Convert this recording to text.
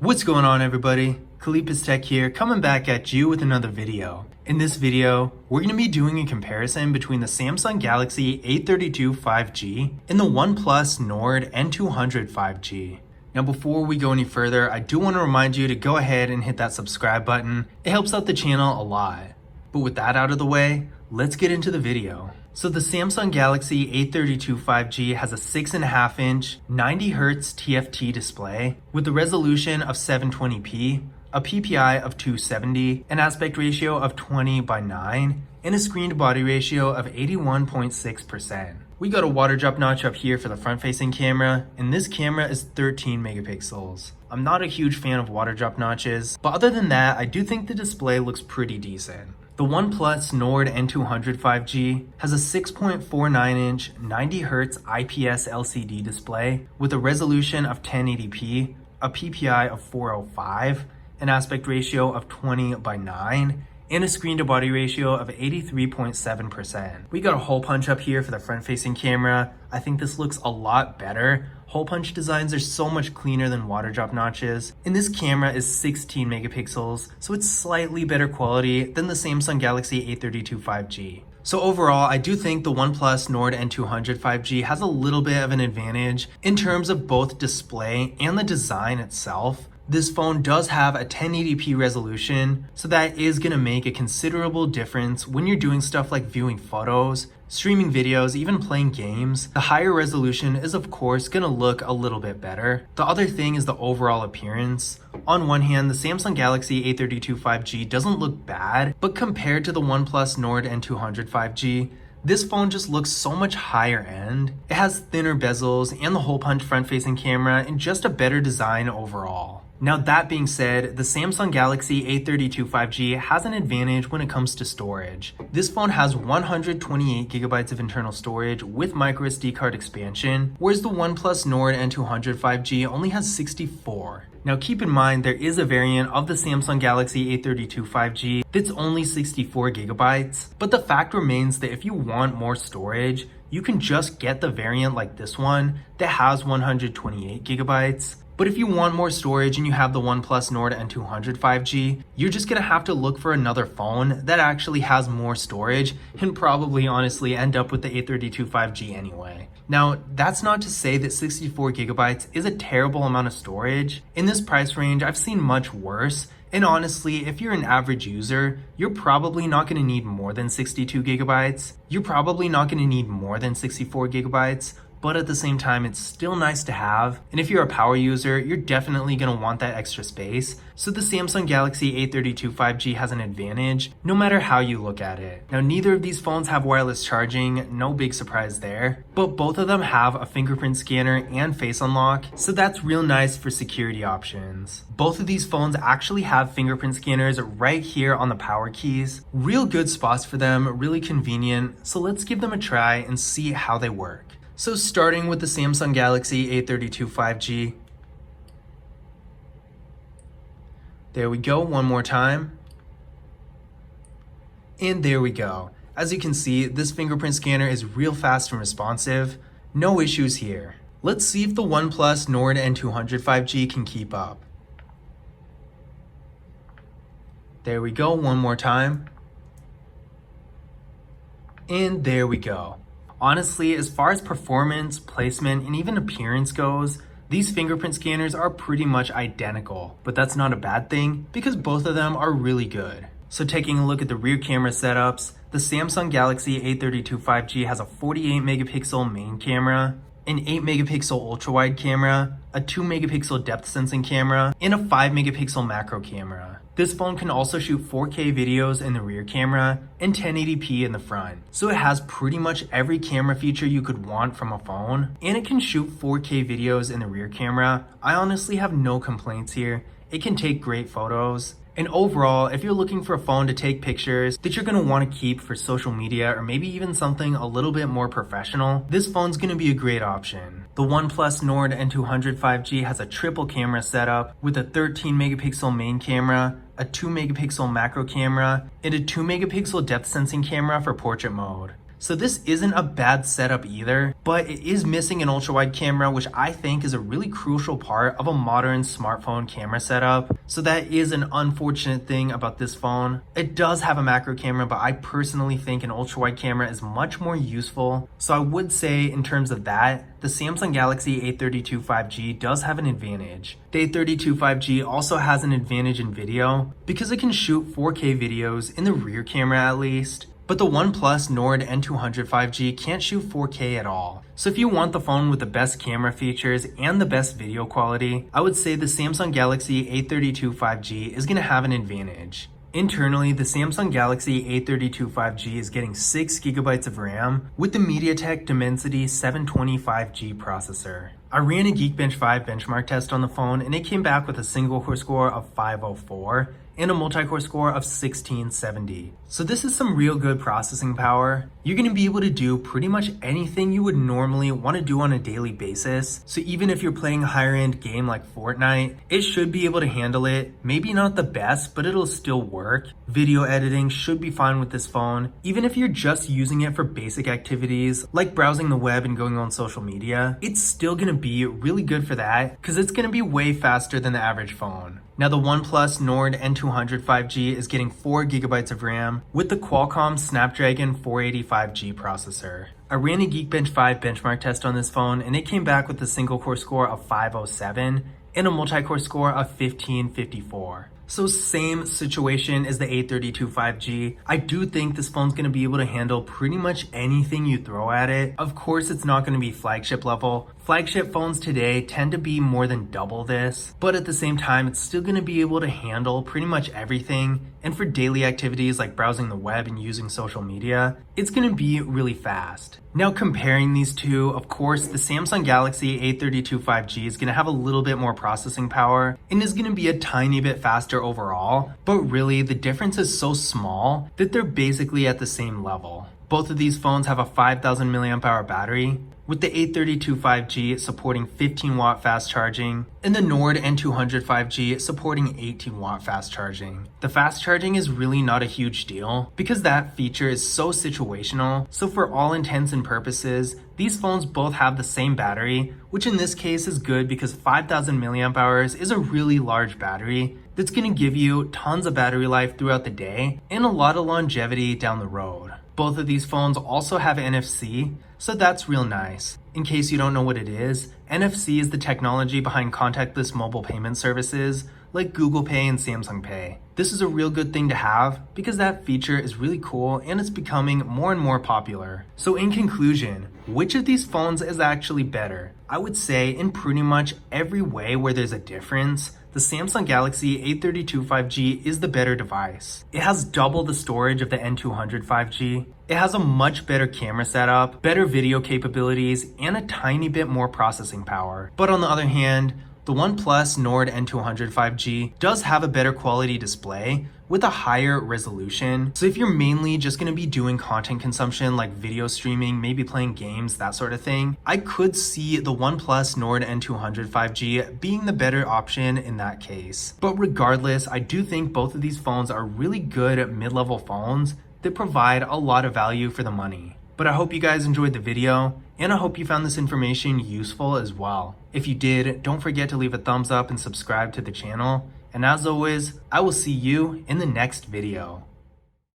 What's going on, everybody? Kalipis Tech here, coming back at you with another video. In this video, we're going to be doing a comparison between the Samsung Galaxy A32 5G and the OnePlus Nord N200 5G. Now before we go any further, I do want to remind you to go ahead and hit that subscribe button. It helps out the channel a lot. But with that out of the way, let's get into the video. So the Samsung Galaxy A32 5G has a 6.5-inch 90Hz TFT display with a resolution of 720p, a PPI of 270, an aspect ratio of 20:9, and a screen-to-body ratio of 81.6%. We got a water drop notch up here for the front-facing camera, and this camera is 13 megapixels. I'm not a huge fan of water drop notches, but other than that, I do think the display looks pretty decent. The OnePlus Nord N200 5G has a 6.49-inch 90Hz IPS LCD display with a resolution of 1080p, a PPI of 405, an aspect ratio of 20:9, and a screen-to-body ratio of 83.7%. We got a hole punch up here for the front-facing camera. I think this looks a lot better. Hole punch designs are so much cleaner than water drop notches. And this camera is 16 megapixels, so it's slightly better quality than the Samsung Galaxy A32 5G. So overall, I do think the OnePlus Nord N200 5G has a little bit of an advantage in terms of both display and the design itself. This phone does have a 1080p resolution, so that is going to make a considerable difference when you're doing stuff like viewing photos, streaming videos, even playing games. The higher resolution is of course going to look a little bit better. The other thing is the overall appearance. On one hand, the Samsung Galaxy A32 5G doesn't look bad, but compared to the OnePlus Nord N200 5G, this phone just looks so much higher end. It has thinner bezels and the hole punch front-facing camera and just a better design overall. Now that being said, the Samsung Galaxy A32 5G has an advantage when it comes to storage. This phone has 128GB of internal storage with microSD card expansion, whereas the OnePlus Nord N200 5G only has 64. Now keep in mind there is a variant of the Samsung Galaxy A32 5G that's only 64GB, but the fact remains that if you want more storage, you can just get the variant like this one that has 128GB. But if you want more storage and you have the OnePlus Nord N200 5G, you're just gonna have to look for another phone that actually has more storage and probably honestly end up with the A32 5G anyway. Now, that's not to say that 64GB is a terrible amount of storage. In this price range, I've seen much worse. And honestly, if you're an average user, you're probably not going to need more than 62GB. You're probably not going to need more than 64GB. But at the same time, it's still nice to have. And if you're a power user, you're definitely going to want that extra space. So the Samsung Galaxy A32 5G has an advantage, no matter how you look at it. Now, neither of these phones have wireless charging, no big surprise there. But both of them have a fingerprint scanner and face unlock, so that's real nice for security options. Both of these phones actually have fingerprint scanners right here on the power keys. Real good spots for them, really convenient. So let's give them a try and see how they work. So starting with the Samsung Galaxy A32 5G. There we go, one more time. And there we go. As you can see, this fingerprint scanner is real fast and responsive. No issues here. Let's see if the OnePlus Nord N200 5G can keep up. There we go, one more time. And there we go. Honestly, as far as performance, placement, and even appearance goes, these fingerprint scanners are pretty much identical, but that's not a bad thing because both of them are really good. So taking a look at the rear camera setups, the Samsung Galaxy A32 5G has a 48 megapixel main camera, an 8 megapixel ultra-wide camera, a 2 megapixel depth sensing camera, and a 5 megapixel macro camera. This phone can also shoot 4K videos in the rear camera and 1080p in the front. So it has pretty much every camera feature you could want from a phone, and it can shoot 4K videos in the rear camera. I honestly have no complaints here. It can take great photos. And overall, if you're looking for a phone to take pictures that you're going to want to keep for social media or maybe even something a little bit more professional, this phone's going to be a great option. The OnePlus Nord N200 5G has a triple camera setup with a 13 megapixel main camera, a 2 megapixel macro camera, and a 2 megapixel depth sensing camera for portrait mode. So this isn't a bad setup either, but it is missing an ultra-wide camera, which I think is a really crucial part of a modern smartphone camera setup. So that is an unfortunate thing about this phone. It does have a macro camera, but I personally think an ultra-wide camera is much more useful. So I would say in terms of that, the Samsung Galaxy A32 5G does have an advantage. The A32 5G also has an advantage in video because it can shoot 4K videos in the rear camera at least. But the OnePlus Nord N200 5G can't shoot 4K at all. So if you want the phone with the best camera features and the best video quality, I would say the Samsung Galaxy A32 5G is going to have an advantage. Internally, the Samsung Galaxy A32 5G is getting 6GB of RAM with the MediaTek Dimensity 720 5G processor. I ran a Geekbench 5 benchmark test on the phone and it came back with a single core score of 504 and a multi-core score of 1670. So this is some real good processing power. You're going to be able to do pretty much anything you would normally want to do on a daily basis. So even if you're playing a higher end game like Fortnite, it should be able to handle it. Maybe not the best, but it'll still work. Video editing should be fine with this phone. Even if you're just using it for basic activities like browsing the web and going on social media, it's still going to be really good for that because it's going to be way faster than the average phone. Now the OnePlus Nord N200 5G is getting 4GB of RAM with the Qualcomm Snapdragon 485G processor. I ran a Geekbench 5 benchmark test on this phone and it came back with a single core score of 507 and a multi-core score of 1554. So same situation as the A32 5G. I do think this phone's going to be able to handle pretty much anything you throw at it. Of course, it's not going to be flagship level. Flagship phones today tend to be more than double this, but at the same time, it's still going to be able to handle pretty much everything. And for daily activities like browsing the web and using social media, it's going to be really fast. Now comparing these two, of course, the Samsung Galaxy A32 5G is going to have a little bit more processing power and is going to be a tiny bit faster overall, but really the difference is so small that they're basically at the same level. Both of these phones have a 5000 mAh battery, with the A32 5G supporting 15 watt fast charging and the Nord N200 5G supporting 18 watt fast charging. The fast charging is really not a huge deal because that feature is so situational, so for all intents and purposes, these phones both have the same battery, which in this case is good because 5000 mAh is a really large battery that's going to give you tons of battery life throughout the day and a lot of longevity down the road. Both of these phones also have NFC, so that's real nice. In case you don't know what it is, NFC is the technology behind contactless mobile payment services like Google Pay and Samsung Pay. This is a real good thing to have because that feature is really cool and it's becoming more and more popular. So in conclusion, which of these phones is actually better? I would say in pretty much every way where there's a difference, the Samsung Galaxy A32 5G is the better device. It has double the storage of the N200 5G. It has a much better camera setup, better video capabilities, and a tiny bit more processing power. But on the other hand, the OnePlus Nord N200 5G does have a better quality display with a higher resolution. So if you're mainly just going to be doing content consumption like video streaming, maybe playing games, that sort of thing, I could see the OnePlus Nord N200 5G being the better option in that case. But regardless, I do think both of these phones are really good mid-level phones that provide a lot of value for the money. But I hope you guys enjoyed the video, and I hope you found this information useful as well. If you did, don't forget to leave a thumbs up and subscribe to the channel. And as always, I will see you in the next video.